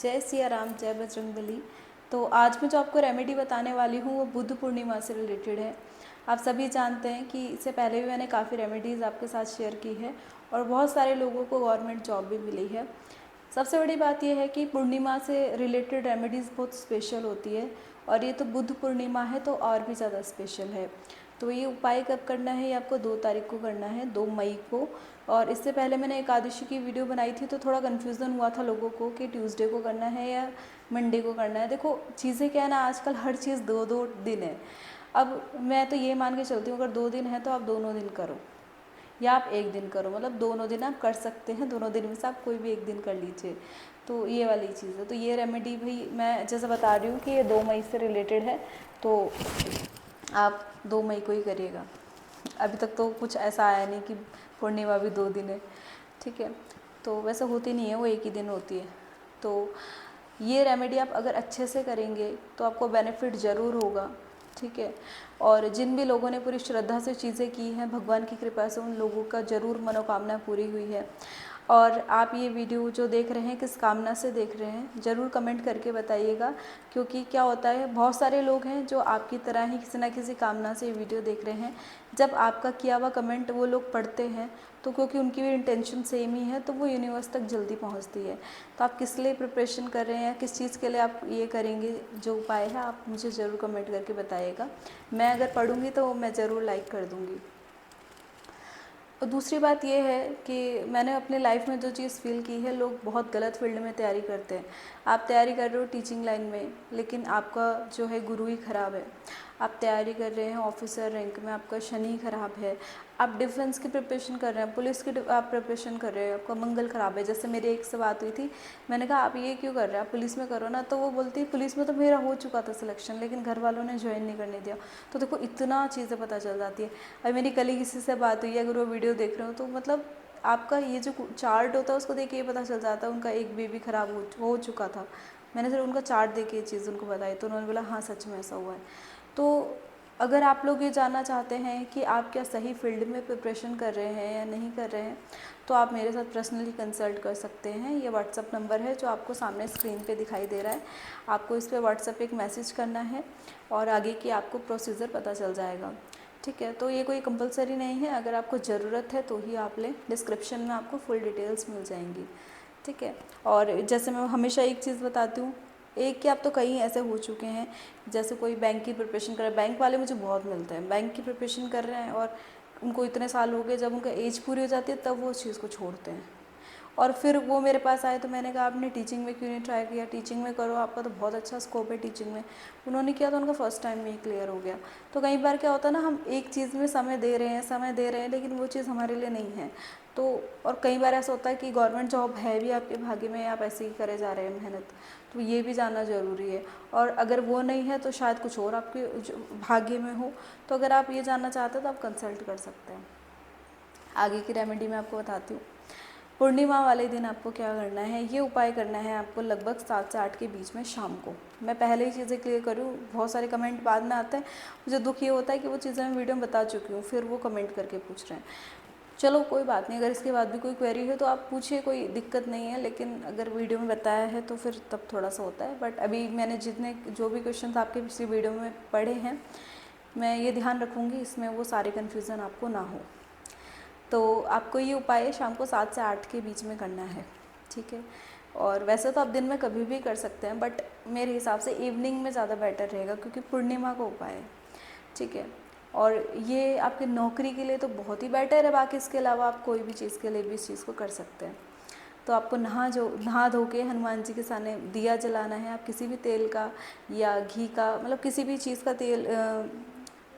जय सिया राम, जय बजरंगबली। तो आज मैं जो आपको रेमेडी बताने वाली हूँ वो बुद्ध पूर्णिमा से रिलेटेड है। आप सभी जानते हैं कि इससे पहले भी मैंने काफ़ी रेमेडीज़ आपके साथ शेयर की है और बहुत सारे लोगों को गवर्नमेंट जॉब भी मिली है। सबसे बड़ी बात यह है कि पूर्णिमा से रिलेटेड रेमेडीज़ बहुत स्पेशल होती है और ये तो बुद्ध पूर्णिमा है तो और भी ज़्यादा स्पेशल है। तो ये उपाय कब करना है, ये आपको 2 तारीख को करना है, 2 मई को। और इससे पहले मैंने एकादशी की वीडियो बनाई थी तो थोड़ा कन्फ्यूज़न हुआ था लोगों को कि ट्यूसडे को करना है या मंडे को करना है। देखो चीज़ें क्या है ना, आजकल हर चीज़ 2-2 दिन है। अब मैं तो ये मान के चलती हूँ, अगर 2 दिन है तो आप दोनों दिन करो या आप एक दिन करो, मतलब दोनों दिन आप कर सकते हैं। दोनों दिन में से आप कोई भी एक दिन कर लीजिए। तो ये वाली चीज़ है। तो ये रेमेडी भाई मैं जैसे बता रही हूँ कि ये 2 मई से रिलेटेड है, तो आप 2 मई को ही करिएगा। अभी तक तो कुछ ऐसा आया नहीं कि पूर्णिमा भी 2 दिन है, ठीक है। तो वैसे होती नहीं है, वो एक ही दिन होती है। तो ये रेमेडी आप अगर अच्छे से करेंगे तो आपको बेनिफिट ज़रूर होगा, ठीक है। और जिन भी लोगों ने पूरी श्रद्धा से चीज़ें की हैं, भगवान की कृपा से उन लोगों का ज़रूर मनोकामना पूरी हुई है। और आप ये वीडियो जो देख रहे हैं किस कामना से देख रहे हैं ज़रूर कमेंट करके बताइएगा, क्योंकि क्या होता है बहुत सारे लोग हैं जो आपकी तरह ही किसी ना किसी कामना से ये वीडियो देख रहे हैं। जब आपका किया हुआ कमेंट वो लोग पढ़ते हैं तो क्योंकि उनकी भी इंटेंशन सेम ही है तो वो यूनिवर्स तक जल्दी पहुंचती है। तो आप किस लिए प्रिपरेशन कर रहे हैं, किस चीज़ के लिए आप ये करेंगे जो उपाय है, आप मुझे ज़रूर कमेंट करके बताइएगा। मैं अगर पढ़ूँगी तो मैं ज़रूर लाइक कर दूँगी। और दूसरी बात ये है कि मैंने अपने लाइफ में जो चीज़ फील की है, लोग बहुत गलत फील्ड में तैयारी करते हैं। आप तैयारी कर रहे हो टीचिंग लाइन में, लेकिन आपका जो है गुरु ही ख़राब है। आप तैयारी कर रहे हैं ऑफिसर रैंक में, आपका शनि ख़राब है। आप डिफेंस की प्रिपरेशन कर रहे हैं, पुलिस की आप प्रिपरेशन कर रहे हैं, आपका मंगल ख़राब है। जैसे मेरी एक से बात हुई थी, मैंने कहा आप ये क्यों कर रहे हैं, आप पुलिस में करो ना। तो वो बोलती है पुलिस में तो मेरा हो चुका था सिलेक्शन, लेकिन घर वालों ने ज्वाइन नहीं करने दिया। तो देखो इतना चीज़ें पता चल जाती है। अभी मेरी कल ही किसी से बात हुई है, अगर वो वीडियो देख रहे हो तो मतलब आपका ये जो चार्ट होता है उसको देख के ये पता चल जाता है उनका एक बेबी ख़राब हो चुका था। मैंने सिर्फ उनका चार्ट देख के ये चीज़ उनको बताई तो उन्होंने बोला हाँ सच में ऐसा हुआ है। तो अगर आप लोग ये जानना चाहते हैं कि आप क्या सही फील्ड में प्रिपरेशन कर रहे हैं या नहीं कर रहे हैं, तो आप मेरे साथ पर्सनली कंसल्ट कर सकते हैं। ये व्हाट्सअप नंबर है जो आपको सामने स्क्रीन पे दिखाई दे रहा है। आपको इस पर व्हाट्सअप एक मैसेज करना है और आगे की आपको प्रोसीजर पता चल जाएगा, ठीक है। तो ये कोई कंपलसरी नहीं है, अगर आपको ज़रूरत है तो ही आप लें। डिस्क्रिप्शन में आपको फुल डिटेल्स मिल जाएंगी, ठीक है। और जैसे मैं हमेशा एक चीज़ बताती हूँ, एक कि आप तो कई ऐसे हो चुके हैं, जैसे कोई बैंक की प्रिपरेशन कर रहे हैं, बैंक वाले मुझे बहुत मिलते हैं, बैंक की प्रिपरेशन कर रहे हैं और उनको इतने साल हो गए, जब उनका एज पूरी हो जाती है तब वो उस चीज़ को छोड़ते हैं। और फिर वो मेरे पास आए तो मैंने कहा आपने टीचिंग में क्यों नहीं ट्राई किया, टीचिंग में करो, आपका तो बहुत अच्छा स्कोप है टीचिंग में। उन्होंने किया तो उनका फर्स्ट टाइम में ही क्लियर हो गया। तो कई बार क्या होता है ना, हम एक चीज़ में समय दे रहे हैं लेकिन वो चीज़ हमारे लिए नहीं है। तो और कई बार ऐसा होता है कि गवर्नमेंट जॉब है भी आपके भाग्य में, आप ऐसे ही करे जा रहे हैं मेहनत, तो ये भी जानना ज़रूरी है। और अगर वो नहीं है तो शायद कुछ और आपके भाग्य में हो। तो अगर आप ये जानना चाहते हैं तो आप कंसल्ट कर सकते हैं। आगे की रेमेडी मैं आपको बताती हूँ। पूर्णिमा वाले दिन आपको क्या करना है, ये उपाय करना है आपको लगभग 7 से 8 के बीच में शाम को। मैं पहले ही चीज़ें क्लियर करूँ, बहुत सारे कमेंट बाद में आते हैं, मुझे दुख ये होता है कि वो चीज़ें मैं वीडियो में बता चुकी हूँ, फिर वो कमेंट करके पूछ रहे हैं। चलो कोई बात नहीं, अगर इसके बाद भी कोई क्वेरी है तो आप पूछिए, कोई दिक्कत नहीं है। लेकिन अगर वीडियो में बताया है तो फिर तब थोड़ा सा होता है। बट अभी मैंने जितने जो भी क्वेश्चन आपके पिछली वीडियो में पढ़े हैं, मैं ये ध्यान रखूँगी इसमें वो सारे कन्फ्यूज़न आपको ना हो। तो आपको ये उपाय शाम को 7 से 8 के बीच में करना है, ठीक है। और वैसे तो आप दिन में कभी भी कर सकते हैं, बट मेरे हिसाब से इवनिंग में ज़्यादा बेटर रहेगा क्योंकि पूर्णिमा का उपाय है, ठीक है। और ये आपकी नौकरी के लिए तो बहुत ही बेटर है, बाकी इसके अलावा आप कोई भी चीज़ के लिए भी इस चीज़ को कर सकते हैं। तो आपको नहा धो के हनुमान जी के सामने दिया जलाना है। आप किसी भी तेल का या घी का, मतलब किसी भी चीज़ का तेल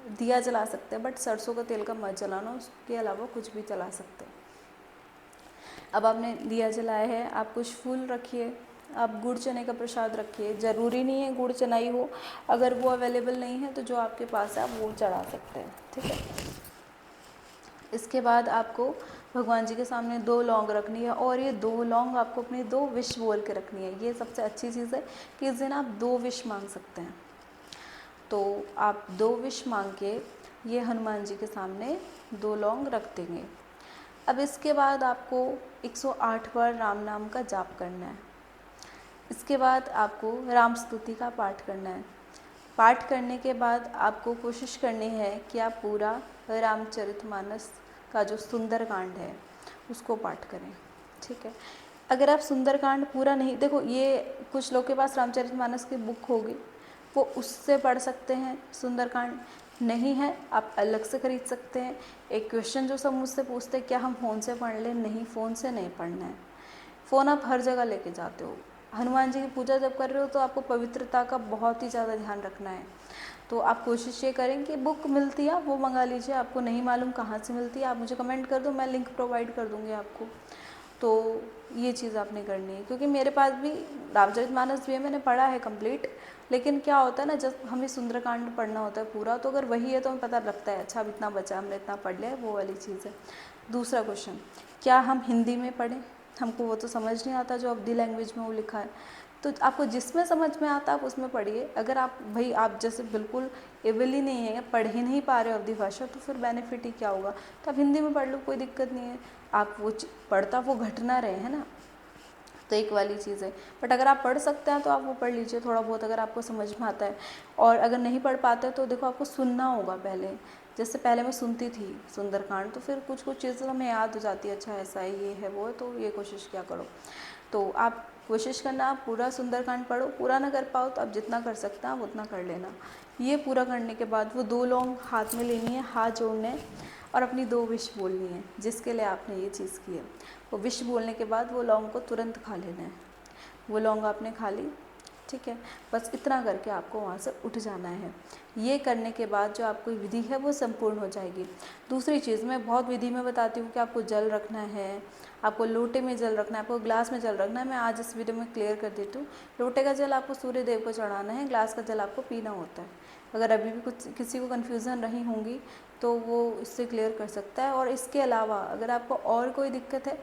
दिया जला सकते हैं, बट सरसों का तेल का मत जलाना, उसके अलावा कुछ भी जला सकते हैं। अब आपने दिया जलाया है, आप कुछ फूल रखिए, आप गुड़ चने का प्रसाद रखिए। ज़रूरी नहीं है गुड़ चना ही हो, अगर वो अवेलेबल नहीं है तो जो आपके पास है आप वो चढ़ा सकते हैं, ठीक है। इसके बाद आपको भगवान जी के सामने 2 लौंग रखनी है और ये 2 लौंग आपको अपनी 2 विश बोल के रखनी है। ये सबसे अच्छी चीज़ है कि इस दिन आप 2 विश मांग सकते हैं। तो आप 2 विश मांग के ये हनुमान जी के सामने 2 लौंग रख देंगे। अब इसके बाद आपको 108 बार राम नाम का जाप करना है। इसके बाद आपको राम स्तुति का पाठ करना है। पाठ करने के बाद आपको कोशिश करनी है कि आप पूरा रामचरितमानस का जो सुंदरकांड है उसको पाठ करें, ठीक है। अगर आप सुंदरकांड पूरा नहीं, देखो ये कुछ लोग के पास रामचरितमानस की बुक होगी, वो उससे पढ़ सकते हैं। सुंदरकांड नहीं है, आप अलग से खरीद सकते हैं। एक क्वेश्चन जो सब मुझसे पूछते हैं, क्या हम फ़ोन से पढ़ लें? नहीं, फ़ोन से नहीं पढ़ना है। फ़ोन आप हर जगह लेके जाते हो। हनुमान जी की पूजा जब कर रहे हो तो आपको पवित्रता का बहुत ही ज़्यादा ध्यान रखना है। तो आप कोशिश ये करें कि बुक मिलती है वो मंगा लीजिए। आपको नहीं मालूम कहाँ से मिलती है, आप मुझे कमेंट कर दो, मैं लिंक प्रोवाइड कर दूँगी आपको। तो ये चीज़ आपने करनी है, क्योंकि मेरे पास भी रामचरितमानस भी है, मैंने पढ़ा है कंप्लीट। लेकिन क्या होता है ना, जब हमें सुंदरकांड पढ़ना होता है पूरा, तो अगर वही है तो हमें पता लगता है अच्छा अब इतना बचा, हमने इतना पढ़ लिया है, वो वाली चीज़ है। दूसरा क्वेश्चन, क्या हम हिंदी में पढ़ें? हमको वो तो समझ नहीं आता जो अवधी लैंग्वेज में वो लिखा है। तो आपको जिसमें समझ में आता है आप उसमें पढ़िए। अगर आप भाई आप जैसे बिल्कुल एबल ही नहीं है, पढ़ ही नहीं पा रहे हो अवधी भाषा, तो फिर बेनिफिट ही क्या होगा। तो आप हिंदी में पढ़ लो, कोई दिक्कत नहीं है। आप वो पढ़ता वो घट ना रहे, है ना। तो एक वाली चीज़ है। बट अगर आप पढ़ सकते हैं तो आप वो पढ़ लीजिए थोड़ा बहुत, अगर आपको समझ में आता है। और अगर नहीं पढ़ पाते तो देखो आपको सुनना होगा पहले। जैसे पहले मैं सुनती थी सुंदरकांड, तो फिर कुछ कुछ चीज़ें हमें याद हो जाती है, अच्छा ऐसा है, ये है, वो है, तो ये कोशिश क्या करो। तो आप कोशिश करना आप पूरा सुंदरकांड पढ़ो। पूरा ना कर पाओ तो आप जितना कर सकते हैं आप उतना कर लेना। ये पूरा करने के बाद वो 2 लौंग हाथ में लेनी है, हाथ जोड़ने हैं और अपनी 2 विश बोलनी है जिसके लिए आपने ये चीज़ की है। वो विश बोलने के बाद वो लौंग को तुरंत खा लेना है। वो लौंग आपने खा ली, ठीक है। बस इतना करके आपको वहाँ से उठ जाना है। ये करने के बाद जो आपको विधि है वो संपूर्ण हो जाएगी। दूसरी चीज़ मैं बहुत विधि में बताती हूँ कि आपको जल रखना है, आपको लोटे में जल रखना है, आपको ग्लास में जल रखना है। मैं आज इस वीडियो में क्लियर कर देती हूँ। लोटे का जल आपको सूर्य देव को चढ़ाना है, ग्लास का जल आपको पीना होता है। अगर अभी भी कुछ किसी को कन्फ्यूज़न रही होंगी तो वो इससे क्लियर कर सकता है। और इसके अलावा अगर आपको और कोई दिक्कत है,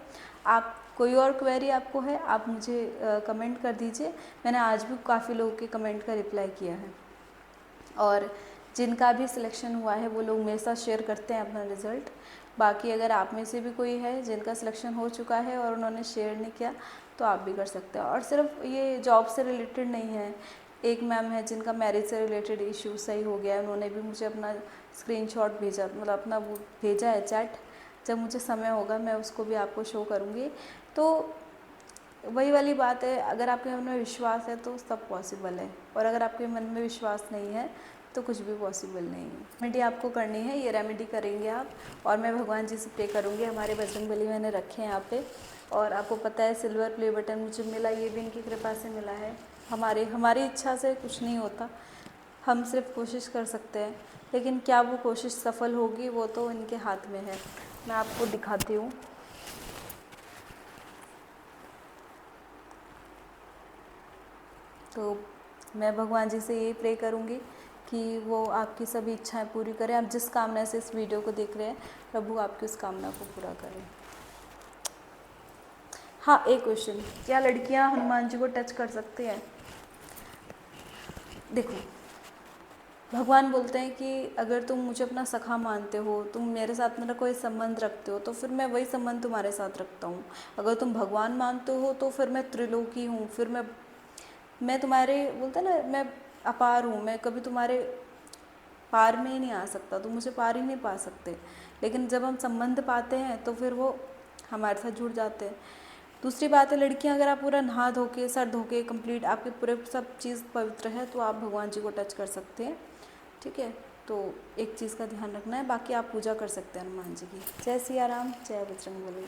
आप कोई और क्वेरी आपको है, आप मुझे कमेंट कर दीजिए। मैंने आज भी काफ़ी लोगों के कमेंट का रिप्लाई किया है और जिनका भी सिलेक्शन हुआ है वो लोग मेरे साथ शेयर करते हैं अपना रिज़ल्ट। बाकी अगर आप में से भी कोई है जिनका सिलेक्शन हो चुका है और उन्होंने शेयर नहीं किया तो आप भी कर सकते हैं। और सिर्फ ये जॉब से रिलेटेड नहीं है, एक मैम है जिनका मैरिज से रिलेटेड इशू सही हो गया है, उन्होंने भी मुझे अपना स्क्रीनशॉट भेजा, मतलब अपना वो भेजा है चैट। जब मुझे समय होगा मैं उसको भी आपको शो करूँगी। तो वही वाली बात है, अगर आपके मन में विश्वास है तो सब पॉसिबल है, और अगर आपके मन में विश्वास नहीं है तो कुछ भी पॉसिबल नहीं है। रेमेडी आपको करनी है, ये रेमेडी करेंगे आप, और मैं भगवान जी से प्रे करूँगी। हमारे बजरंगबली मैंने रखे हैं यहाँ पे, और आपको पता है सिल्वर प्ले बटन मुझे मिला, ये भी इनकी कृपा से मिला है। हमारी इच्छा से कुछ नहीं होता, हम सिर्फ कोशिश कर सकते हैं, लेकिन क्या वो कोशिश सफल होगी वो तो इनके हाथ में है। मैं आपको दिखाती हूँ। तो मैं भगवान जी से यही प्रे करूँगी कि वो आपकी सभी इच्छाएं पूरी करें। आप जिस कामना से इस वीडियो को देख रहे हैं, प्रभु आपकी उस कामना को पूरा करें। हाँ, एक क्वेश्चन, क्या लड़कियां हनुमान जी को टच कर सकती हैं? देखो, भगवान बोलते हैं कि अगर तुम मुझे अपना सखा मानते हो, तुम मेरे साथ मेरा कोई संबंध रखते हो, तो फिर मैं वही संबंध तुम्हारे साथ रखता हूँ। अगर तुम भगवान मानते हो तो फिर मैं त्रिलोकी हूँ, फिर मैं तुम्हारे, बोलते हैं ना, मैं अपार हूँ, मैं कभी तुम्हारे पार में ही नहीं आ सकता, तुम मुझे पार ही नहीं पा सकते। लेकिन जब हम संबंध पाते हैं तो फिर वो हमारे साथ जुड़ जाते हैं। दूसरी बात है, लड़कियां अगर आप पूरा नहा धो के, सर धो के, कंप्लीट आपके पूरे सब चीज़ पवित्र है तो आप भगवान जी को टच कर सकते हैं, ठीक है। तो एक चीज़ का ध्यान रखना है, बाकी आप पूजा कर सकते हैं हनुमान जी की। जय सिया राम, जय बजरंगबली।